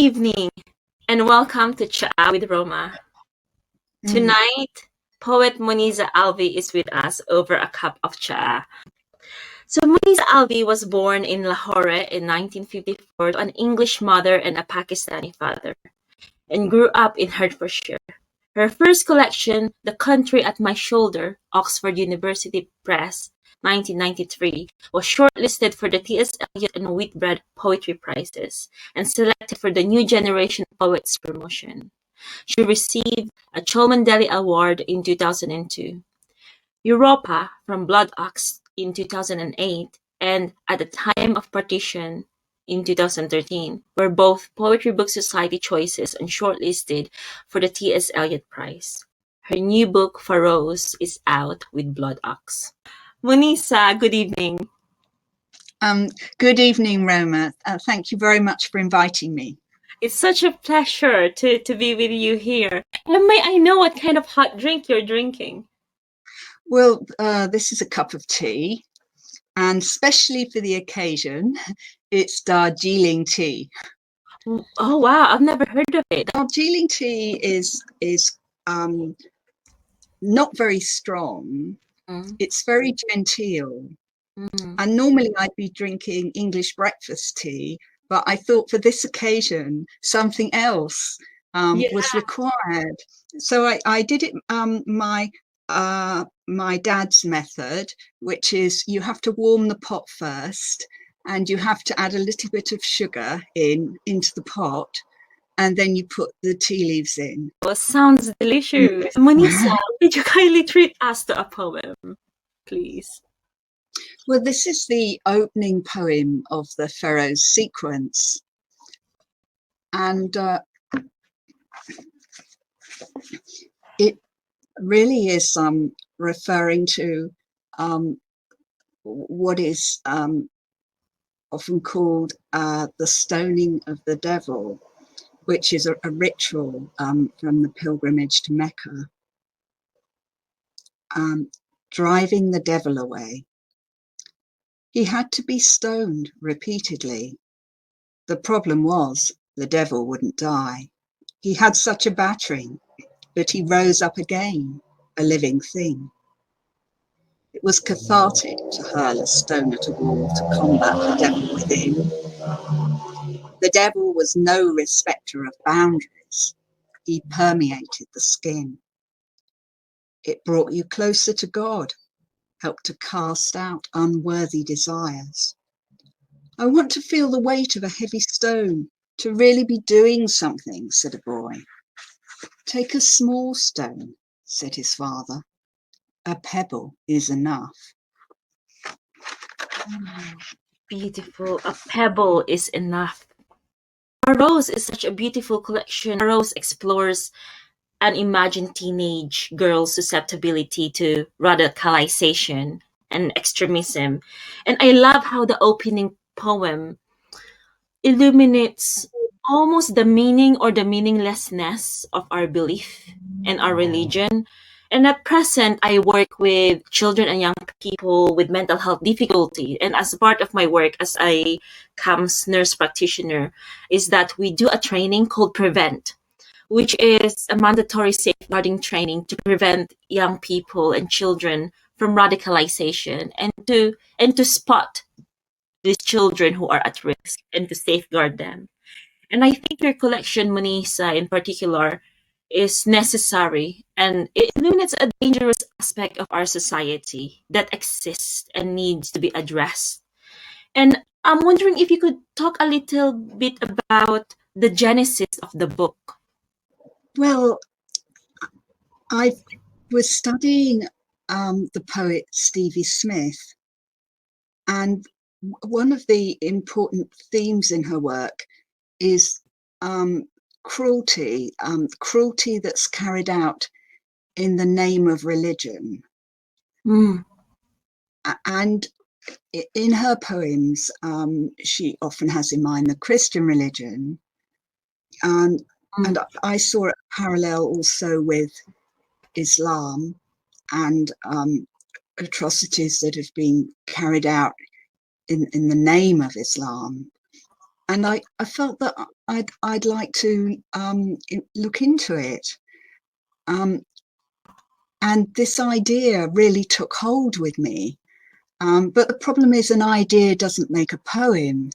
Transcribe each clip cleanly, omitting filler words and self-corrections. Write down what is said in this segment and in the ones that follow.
evening and welcome to Tsaá with Roma. Tonight, poet Moniza Alvi is with us over a cup of Tsaá. So Moniza Alvi was born in Lahore in 1954 to an English mother and a Pakistani father, and grew up in Hertfordshire. Her first collection, The Country at My Shoulder, Oxford University Press, 1993, was shortlisted for the T.S. Eliot and Whitbread Poetry Prizes and selected for the New Generation Poets promotion. She received a Cholmondeley Award in 2002, Europa from Bloodaxe in 2008, and At the Time of Partition in 2013 were both Poetry Book Society choices and shortlisted for the T.S. Eliot Prize. Her new book, Fairoz, is out with Bloodaxe. Moniza, good evening. Good evening, Roma. Thank you very much for inviting me. It's such a pleasure to be with you here. And may I know what kind of hot drink you're drinking? Well, this is a cup of tea, and specially for the occasion, it's Darjeeling tea. Oh wow, I've never heard of it. Darjeeling tea is not very strong. It's very genteel. And normally I'd be drinking English breakfast tea, but I thought for this occasion something else was required. So I did it my dad's method, which is you have to warm the pot first, and you have to add a little bit of sugar into the pot, and then you put the tea leaves in. Oh, sounds delicious. Moniza, could you kindly treat us to a poem, please? Well, this is the opening poem of the Fairoz sequence, and it really is referring to what is often called the stoning of the devil, which is a ritual from the pilgrimage to Mecca, driving the devil away. He had to be stoned repeatedly. The problem was the devil wouldn't die. He had such a battering, but he rose up again, a living thing. It was cathartic to hurl a stone at a wall to combat the devil within. The devil was no respecter of boundaries. He permeated the skin. It brought you closer to God, helped to cast out unworthy desires. I want to feel the weight of a heavy stone, to really be doing something, said a boy. Take a small stone, said his father. A pebble is enough. Beautiful. A pebble is enough. Fairoz is such a beautiful collection. Fairoz explores an imagined teenage girl's susceptibility to radicalization and extremism. And I love how the opening poem illuminates almost the meaning or the meaninglessness of our belief and our religion. And at present, I work with children and young people with mental health difficulty. And as part of my work as a CAMS nurse practitioner is that we do a training called Prevent, which is a mandatory safeguarding training to prevent young people and children from radicalization and to spot these children who are at risk and to safeguard them. And I think your collection, Moniza, in particular, is necessary and it illuminates a dangerous aspect of our society that exists and needs to be addressed. And I'm wondering if you could talk a little bit about the genesis of the book. Well, I was studying the poet Stevie Smith, and one of the important themes in her work is cruelty, cruelty that's carried out in the name of religion. And in her poems, she often has in mind the Christian religion. And I saw a parallel also with Islam and atrocities that have been carried out in the name of Islam. And I felt that I'd like to look into it. And this idea really took hold with me. But the problem is, an idea doesn't make a poem.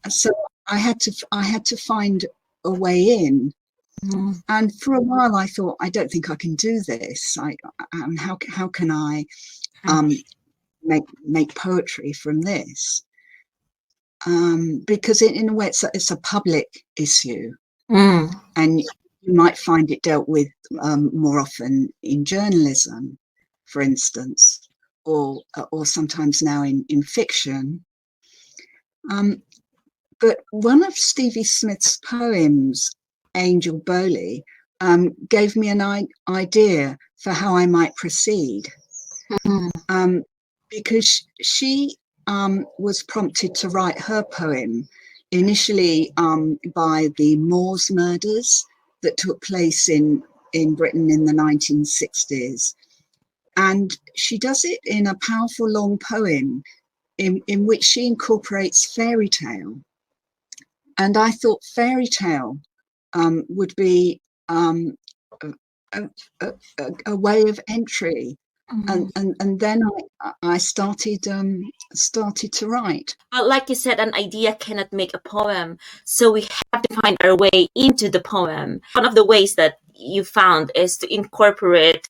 So I had to find a way in. And for a while I thought, I don't think I can do this. How can I make poetry from this? Because in a way it's a public issue, and you might find it dealt with more often in journalism, for instance, or sometimes now in fiction. But one of Stevie Smith's poems, Angel Bowley, gave me an idea for how I might proceed, because she was prompted to write her poem initially by the Moors murders that took place in Britain in the 1960s. And she does it in a powerful long poem in which she incorporates fairy tale. And I thought fairy tale would be a way of entry. And then I started to write. But like you said, an idea cannot make a poem, so we have to find our way into the poem. One of the ways that you found is to incorporate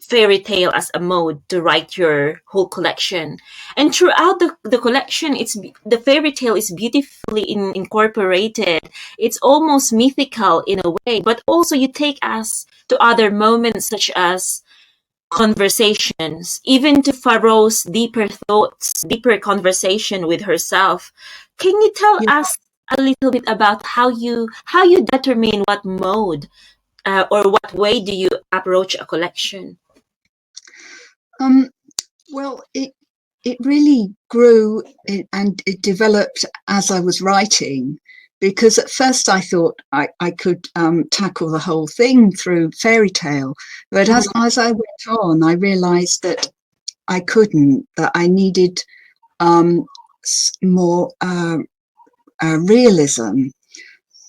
fairy tale as a mode to write your whole collection. And throughout the collection, the fairy tale is beautifully incorporated. It's almost mythical in a way, but also you take us to other moments such as conversations, even to Fairoz deeper thoughts, deeper conversation with herself. Can you tell us a little bit about how you determine what mode or what way do you approach a collection? Well, it really grew and it developed as I was writing, because at first I thought I could tackle the whole thing through fairy tale, but as I went on, I realized that I couldn't, that I needed more realism.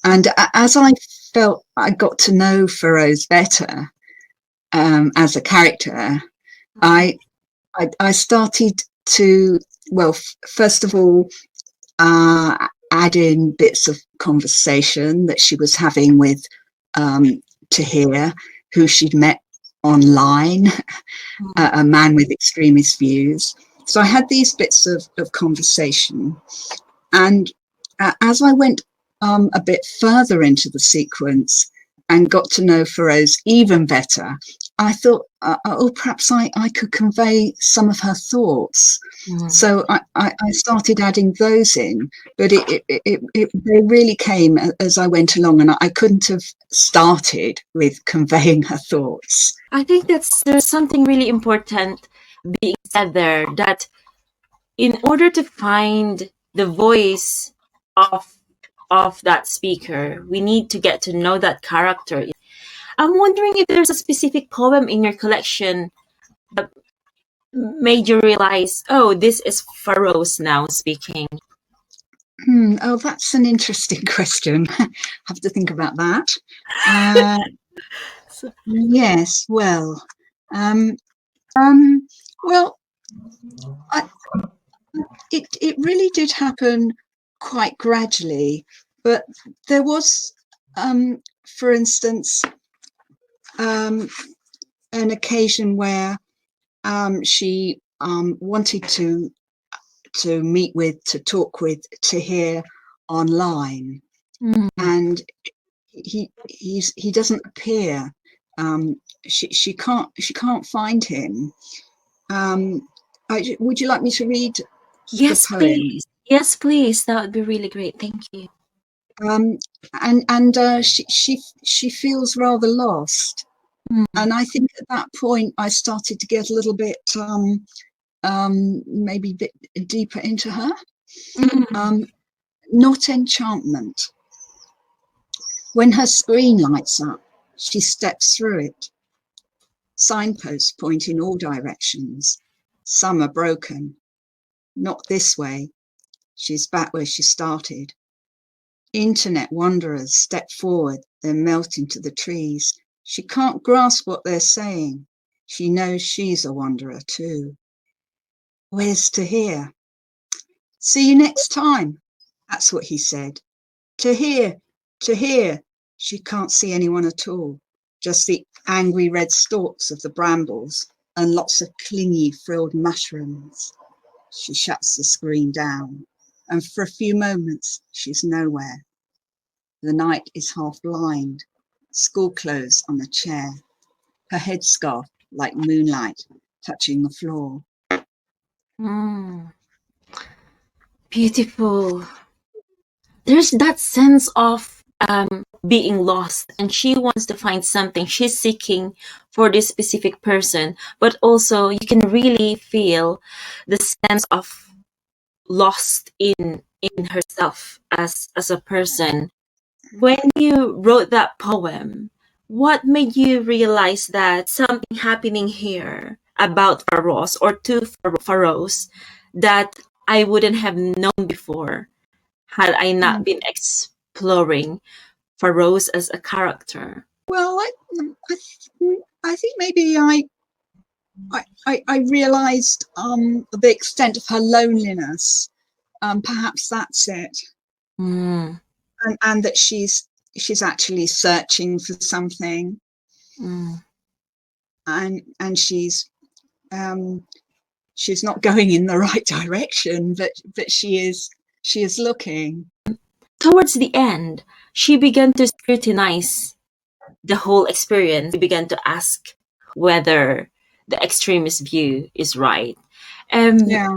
And as I felt I got to know Fairoz better as a character, I started to, well, first of all, add in bits of conversation that she was having with Tahir, who she'd met online, a man with extremist views. So I had these bits of conversation. And as I went a bit further into the sequence and got to know Fairoz even better, I thought, perhaps I could convey some of her thoughts. So I started adding those in, but they really came as I went along, and I couldn't have started with conveying her thoughts. I think there's something really important being said there, that in order to find the voice of that speaker, we need to get to know that character. I'm wondering if there's a specific poem in your collection that made you realize, oh, this is Fairoz now speaking. Oh, that's an interesting question. Have to think about that. Yes, well, well, it really did happen quite gradually, but there was, for instance, an occasion where she wanted to talk with Tahir online, and he doesn't appear. She can't find him. Would you like me to read Yes, the poem? please. Yes, please. That would be really great. Thank you. She feels rather lost, and I think at that point I started to get a little bit maybe a bit deeper into her. Not enchantment. When her screen lights up, she steps through it. Signposts point in all directions. Some are broken. Not this way. She's back where she started. Internet wanderers step forward, then melt into the trees. She can't grasp what they're saying. She knows she's a wanderer too. Where's Tahir? See you next time. That's what he said. Tahir, Tahir. She can't see anyone at all, just the angry red stalks of the brambles and lots of clingy frilled mushrooms. She shuts the screen down, and for a few moments she's nowhere. The night is half blind, school clothes on a chair, her headscarf like moonlight touching the floor. Beautiful. There's that sense of being lost, and she wants to find something. She's seeking for this specific person, but also you can really feel the sense of lost in herself as a person. When you wrote that poem, what made you realize that something happening here about Fairoz or to Fairoz that I wouldn't have known before had I not been exploring Fairoz as a character? Well, I think maybe I realised the extent of her loneliness. Perhaps that's it, and that she's actually searching for something, and she's not going in the right direction, but she is looking. Towards the end, she began to scrutinize the whole experience. She began to ask whether the extremist view is right. Yeah.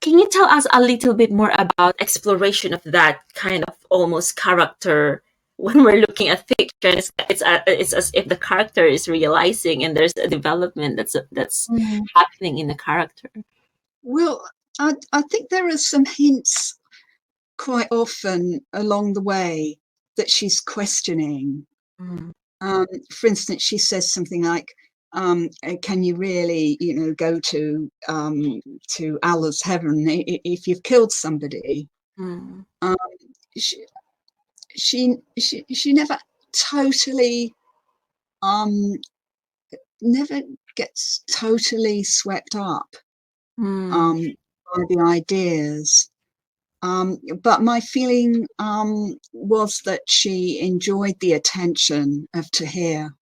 Can you tell us a little bit more about exploration of that kind of almost character? When we're looking at fiction, it's as if the character is realizing, and there's a development that's happening in the character. Well, I think there are some hints quite often along the way that she's questioning. For instance, she says something like, "Can you really, go to Allah's heaven if you've killed somebody?" She never totally never gets totally swept up by the ideas. But my feeling was that she enjoyed the attention of Tahir.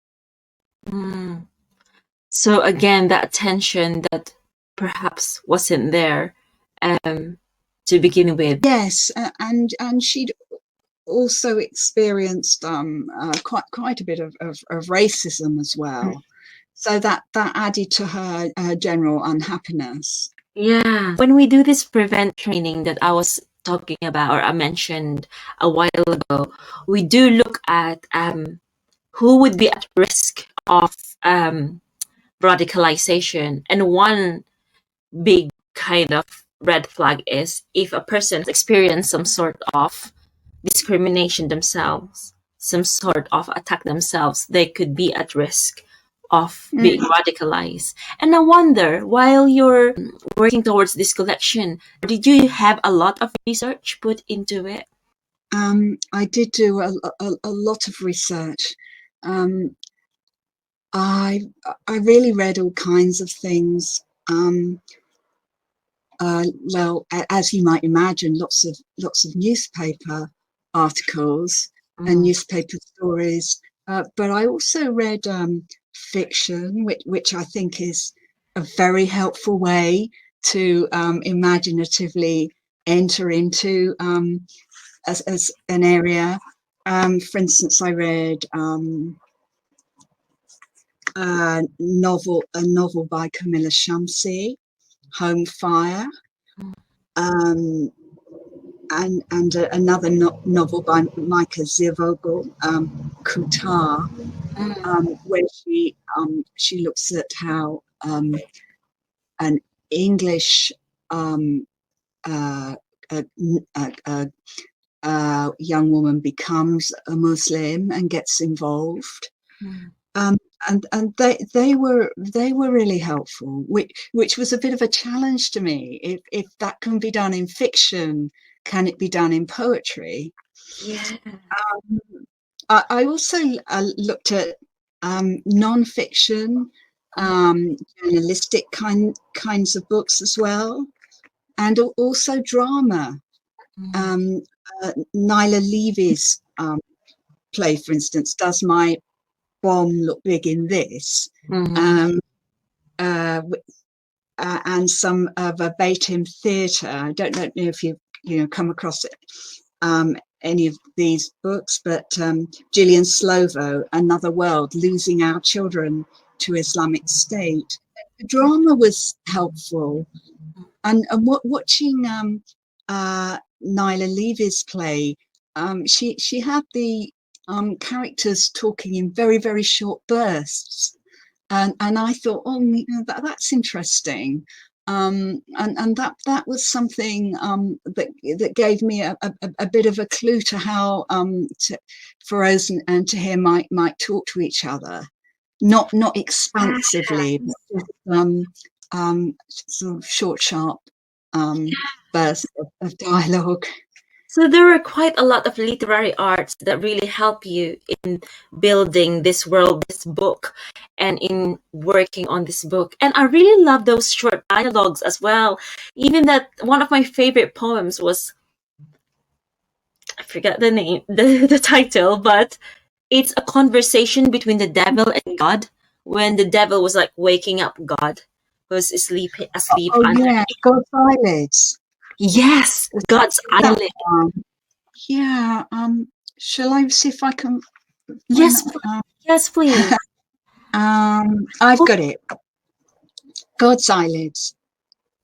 So again, that attention that perhaps wasn't there to begin with. Yes, and she'd also experienced quite a bit of racism as well. So that added to her general unhappiness. Yeah. When we do this prevent training that I was talking about, or I mentioned a while ago, we do look at who would be at risk of radicalization. And one big kind of red flag is if a person experienced some sort of discrimination themselves, some sort of attack themselves, they could be at risk of being radicalized. And I wonder, while you're working towards this collection, did you have a lot of research put into it? I did do a lot of research. I really read all kinds of things. Well, as you might imagine, lots of newspaper articles and newspaper stories. But I also read fiction, which I think is a very helpful way to imaginatively enter into as an area. For instance, I read a novel by Camilla Shamsi, Home Fire, and another novel by Micah Zivogel, Kutar, where she looks at how an English young woman becomes a Muslim and gets involved. And they were really helpful, which was a bit of a challenge to me. If that can be done in fiction, can it be done in poetry? Yeah. I also looked at non-fiction, journalistic kinds of books as well, and also drama. Nyla Levy's play, for instance, Does My Bomb Look Big in This? And some verbatim theatre. I don't know if you've come across it, any of these books, but Gillian Slovo, Another World, Losing Our Children to Islamic State. The drama was helpful, and watching Nyla Levy's play, she had the characters talking in very, very short bursts. And I thought, that's interesting. And that was something that gave me a bit of a clue to how Fairoz and Tahir might talk to each other, not expansively, but sort of short, sharp bursts of dialogue. So there were quite a lot of literary arts that really help you in building this world, this book, and in working on this book. And I really love those short dialogues as well. Even that one of my favorite poems was, I forgot the name, the title, but it's a conversation between the devil and God, when the devil was like waking up God, who was asleep Yeah, God's Eyelids. Yes, God's Eyelid. Yeah, shall I see if I can? Yes, yes, please. I've got it. God's Eyelids.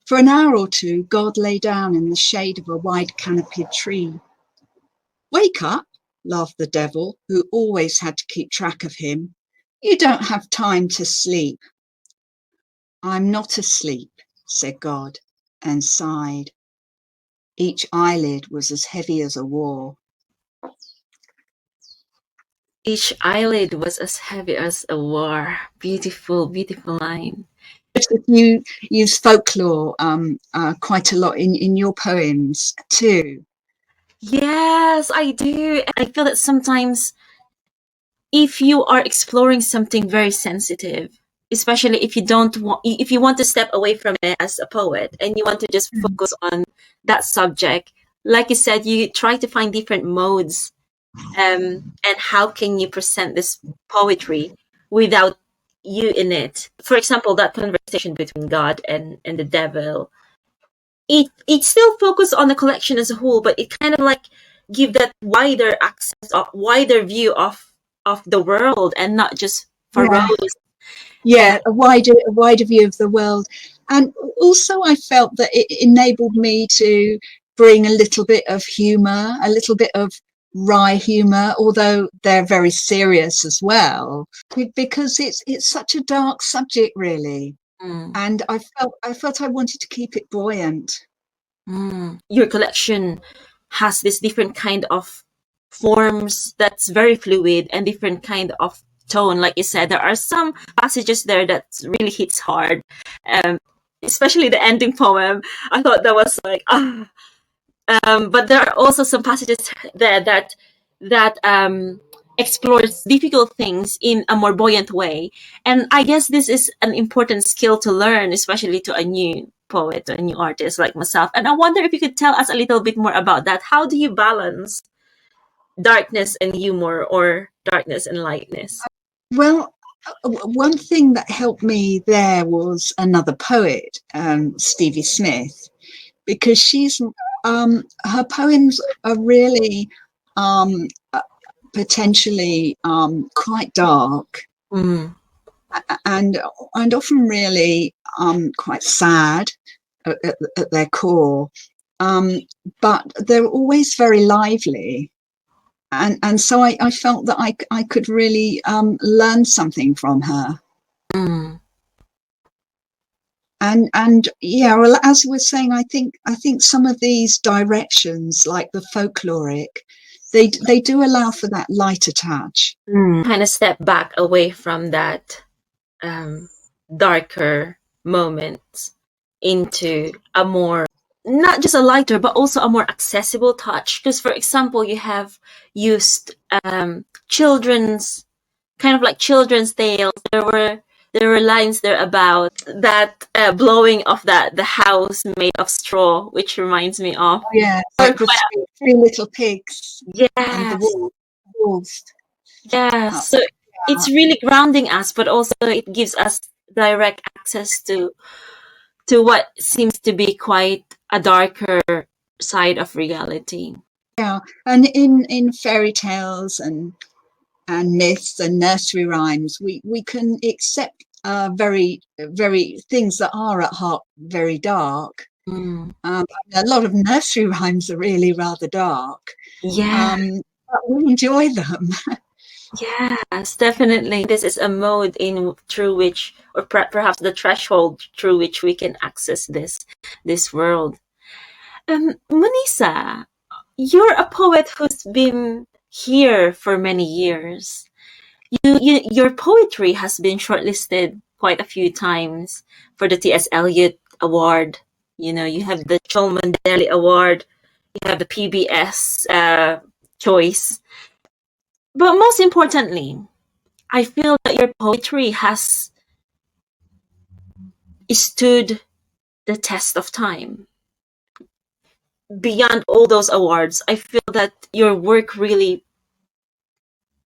For an hour or two, God lay down in the shade of a wide canopied tree. Wake up, laughed the devil, who always had to keep track of him. You don't have time to sleep. I'm not asleep, said God, and sighed. Each eyelid was as heavy as a war. Each eyelid was as heavy as a war. Beautiful, beautiful line. You use folklore quite a lot in your poems too. Yes, I do. I feel that sometimes if you are exploring something very sensitive, especially if you want to step away from it as a poet and you want to just focus on that subject, like you said, you try to find different modes, and how can you present this poetry without you in it. For example, that conversation between God and the devil, it still focused on the collection as a whole, but it kind of like give that wider access, wider view of the world, and not just for Rose. Yeah, a wider view of the world. And also I felt that it enabled me to bring a little bit of humour, a little bit of wry humour, although they're very serious as well, because it's such a dark subject, really. And I felt I wanted to keep it buoyant. Your collection has this different kind of forms that's very fluid and different kind of tone. Like you said, there are some passages there that really hits hard, especially the ending poem. I thought that was like but there are also some passages there that explores difficult things in a more buoyant way. And I guess this is an important skill to learn, especially to a new poet, to a new artist like myself. And I wonder if you could tell us a little bit more about that. How do you balance darkness and humor, or darkness and lightness? Well, one thing that helped me there was another poet, Stevie Smith, because she's her poems are really potentially quite dark, and often really quite sad at their core, but they're always very lively. And so I felt that I could really learn something from her. And yeah, well, as we're saying, I think some of these directions, like the folkloric, they do allow for that lighter touch. Kind of step back away from that darker moments into a more not just a lighter, but also a more accessible touch. Because, for example, you have used children's kind of like children's tales. There were lines there about that blowing of the house made of straw, which reminds me of Yeah, like the three little pigs and the yes, wolves. yes. So it's really grounding us, but also it gives us direct access to what seems to be quite a darker side of reality. Yeah, and in fairy tales and myths and nursery rhymes, we can accept very things that are at heart very dark. A lot of nursery rhymes are really rather dark. Yeah. But we enjoy them. Yes, definitely. This is a mode through which, or perhaps the threshold through which we can access this world. Moniza, you're a poet who's been here for many years. Your poetry has been shortlisted quite a few times for the T.S. Eliot Award. You have the Cholmondeley Award. You have the PBS choice. But most importantly, I feel that your poetry has stood the test of time. Beyond all those awards, I feel that your work really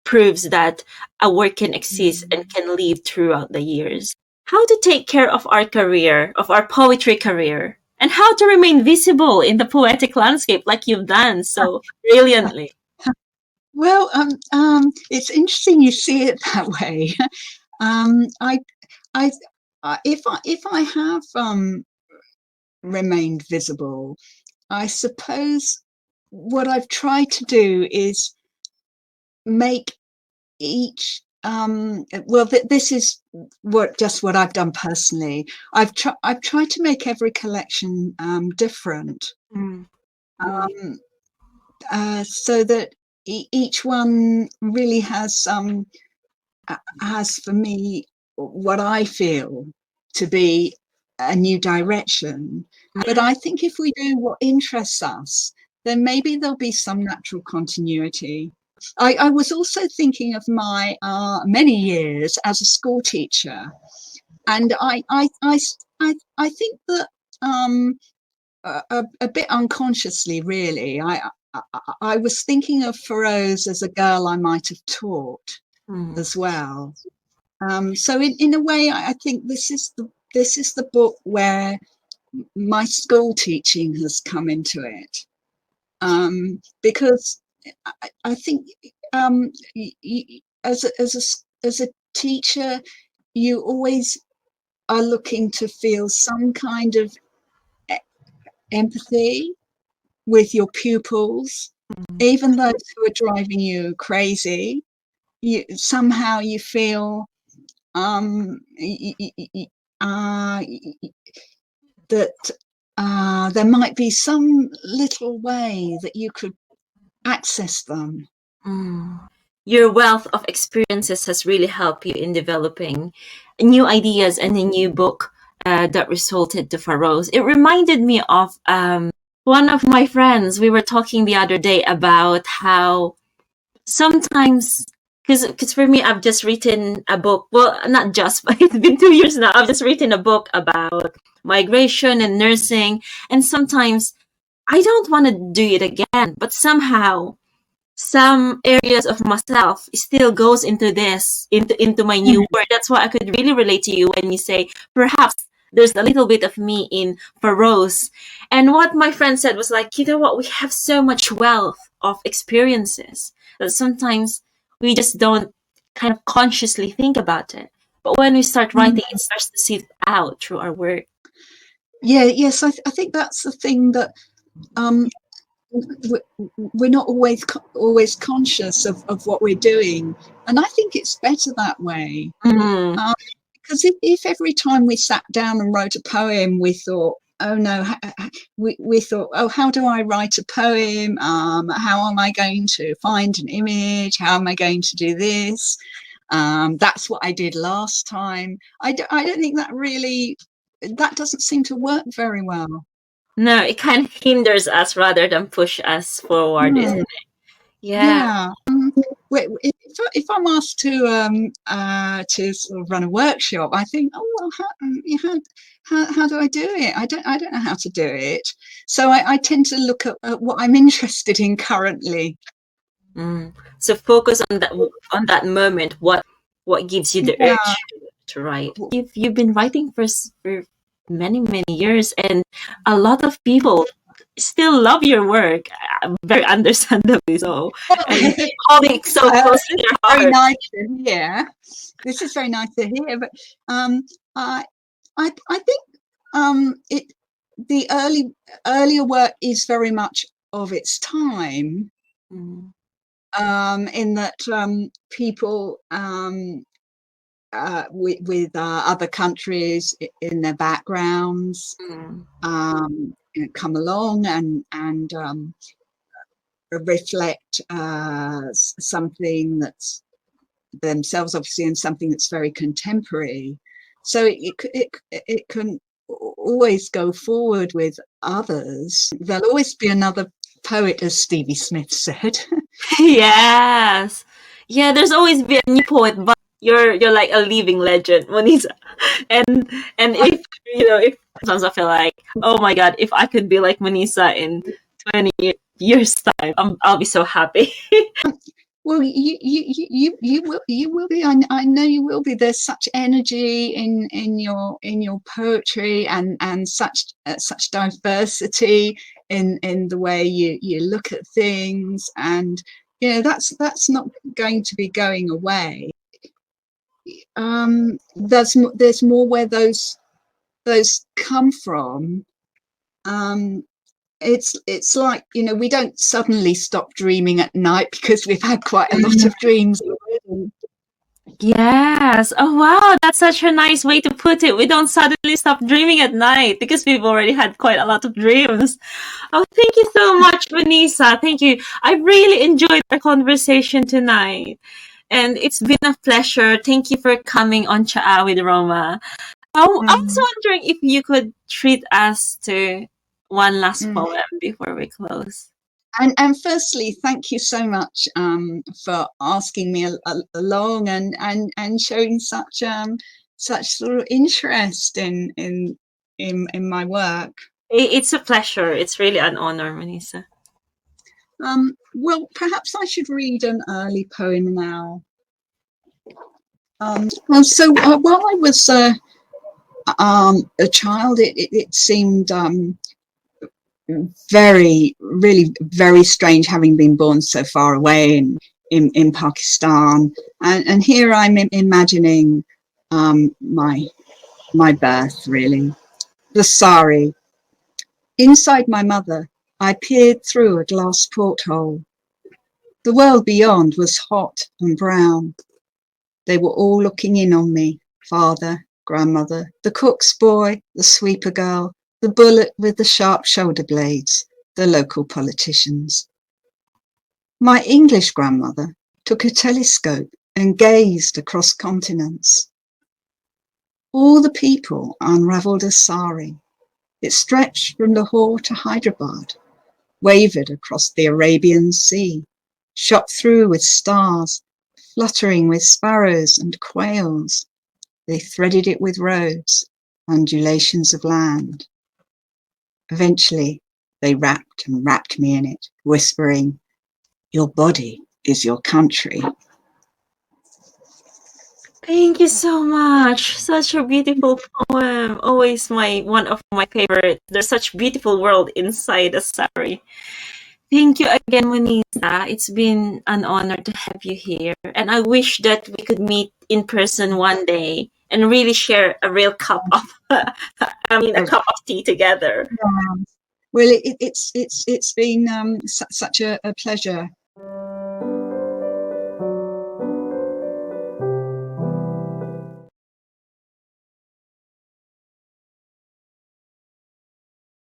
proves that a work can exist and can live throughout the years. How to take care of our career, of our poetry career, and how to remain visible in the poetic landscape like you've done so brilliantly. Well, it's interesting you see it that way. I, if I have remained visible, I suppose what I've tried to do is make each this is what I've done personally. I've tried to make every collection different, so that each one really has for me what I feel to be a new direction. But I think if we do what interests us, then maybe there'll be some natural continuity. I was also thinking of my many years as a school teacher, and I think that a bit unconsciously, really, I was thinking of Fairoz as a girl I might have taught as well. So in a way, I think this is the book where my school teaching has come into it, because I think as a teacher, you always are looking to feel some kind of empathy with your pupils, even those who are driving you crazy. Somehow you feel that there might be some little way that you could access them. Your wealth of experiences has really helped you in developing new ideas and a new book that resulted to Fairoz. It reminded me of one of my friends. We were talking the other day about how sometimes, because for me, I've just written a book. Well, not just, but it's been 2 years now. I've just written a book about migration and nursing. And sometimes I don't want to do it again, but somehow some areas of myself still goes into my new work. That's why I could really relate to you when you say perhaps there's a little bit of me in Fairoz. And what my friend said was like, you know what, we have so much wealth of experiences that sometimes we just don't kind of consciously think about it. But when we start writing, it starts to seep out through our work. Yes, I think that's the thing, that we're not always conscious of what we're doing, and I think it's better that way. Because if every time we sat down and wrote a poem, we thought, oh no, we thought, oh, how do I write a poem? How am I going to find an image? How am I going to do this? That's what I did last time. I don't think that doesn't seem to work very well. No, it kind of hinders us rather than push us forward, isn't it? Yeah. If I'm asked to sort of run a workshop, I think, oh well, how do I do it? I don't know how to do it. So I tend to look at what I'm interested in currently. So focus on that moment. What gives you the urge to write? You've been writing for many years, and a lot of people still love your work, very understandably so, and holding it so close to their heart. Very nice to hear. This is very nice to hear. But I think the earlier work is very much of its time. In that people with other countries in their backgrounds come along and reflect something that's themselves, obviously, and something that's very contemporary. So it can always go forward with others. There'll always be another poet, as Stevie Smith said. Yes. Yeah, there's always been a new poet, but you're like a living legend, Moniza. And if if sometimes I feel like, oh my god, if I could be like Moniza in 20 years time, I'll be so happy. Well, you will be. I know you will be. There's such energy in your poetry and such diversity in the way you look at things, and that's not going to be going away. There's more where those come from. It's like, we don't suddenly stop dreaming at night because we've had quite a lot of dreams already. Yes. Oh wow, that's such a nice way to put it. We don't suddenly stop dreaming at night because we've already had quite a lot of dreams. Oh, thank you so much, Moniza. Thank you. I really enjoyed our conversation tonight. And it's been a pleasure. Thank you for coming on Tsaá with Roma. I was wondering if you could treat us to one last poem before we close. And firstly, thank you so much for asking me along and showing such sort of interest in my work. It's a pleasure. It's really an honor, Moniza. Well, perhaps I should read an early poem now. Well, so while I was a child, it seemed really very strange, having been born so far away in Pakistan, and here I'm imagining my birth, really. The sari. Inside my mother, I peered through a glass porthole. The world beyond was hot and brown. They were all looking in on me, father, grandmother, the cook's boy, the sweeper girl, the bullet with the sharp shoulder blades, the local politicians. My English grandmother took a telescope and gazed across continents. All the people unravelled a sari. It stretched from Lahore to Hyderabad, wavered across the Arabian Sea, shot through with stars, fluttering with sparrows and quails. They threaded it with roads, undulations of land. Eventually, they wrapped and wrapped me in it, whispering, "Your body is your country." Thank you so much. Such a beautiful poem. Always one of my favorites. There's such beautiful world inside a sari. Thank you again, Moniza. It's been an honor to have you here. And I wish that we could meet in person one day and really share a real cup of a cup of tea together. Well, it's been such a pleasure